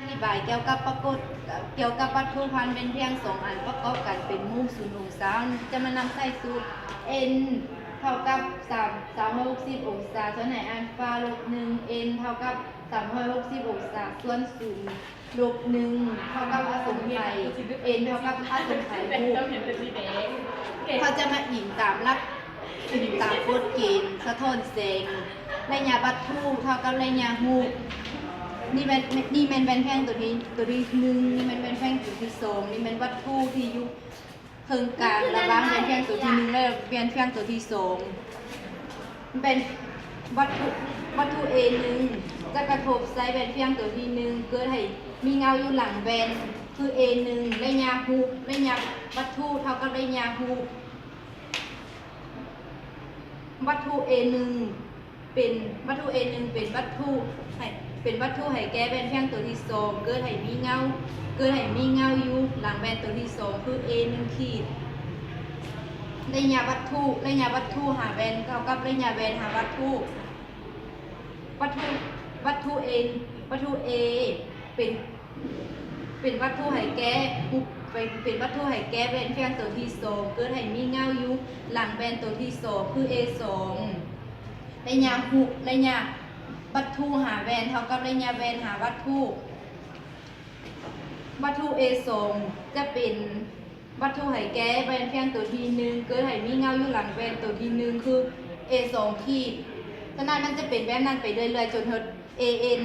ธิบายเกี่ยวกับปรากฏเกี่ยวกับวัตถุพันเป็นเพียงสองอันประกอบกันเป็นมุม0องศาจะมานำใส่สูตร n เท่ากับ360องศาส่วนไหนอัลฟาลบ1 n เท่ากับ360องศาส่วน0ลบ1เท่ากับอสงไขย n เท่ากับอสงไขยรูปเขาจะมาอิงตามหลักตามกฎเกณฑ์สะท้อนแสงระยะวัตถุเท่ากับระยะรูปนี่เป็นแพงตัวที่หนึ่งนี่เป็นแพงตัวที่สองนี่เป็นวัตถุที่อยู่เพิ่งกลางระหว่างเป็นแพงตัวที่หนึ่งและเป็นแพงตัวที่สองเป็นวัตถุ A หนึ่งจะกระทบใส่เป็นแพงตัวที่หนึ่งเกิดให้มีเงาอยู่หลังแบนคือ A หนึ่งระยะรูประยะวัตถุเท่ากับระยะรูวัตถุ A หนึ่งเป็นวัตถุ A หนึ่งเป็นวัตถุให้แก้แบนแพงตัวที่สองเกิดให้มีเงาอยู่หลังแบนตัวที่สองคือ A 1ขีดระยะวัตถุหาแบนเท่ากับระยะแบนหาวัตถุA เป็นวัตถุให้แก้เป็นวัตถุให้แก้แบนแพงตัวที่สองเกิดให้มีเงาอยู่หลังแบนตัวที่สองคือ A 2ระยะวัตถุหาแวนเท่ากับระยะแวนหาวัตถุ A 2จะเป็นวัตถุไหแก้แวนเพียงตัวที่หนึ่งเกิดให้มีเงาอยู่หลังแวนตัวที่หนึ่งคือ A 2ขีดฉะนั้นมันจะเป็นแบบนั้นไปเรื่อยๆจนถึง AN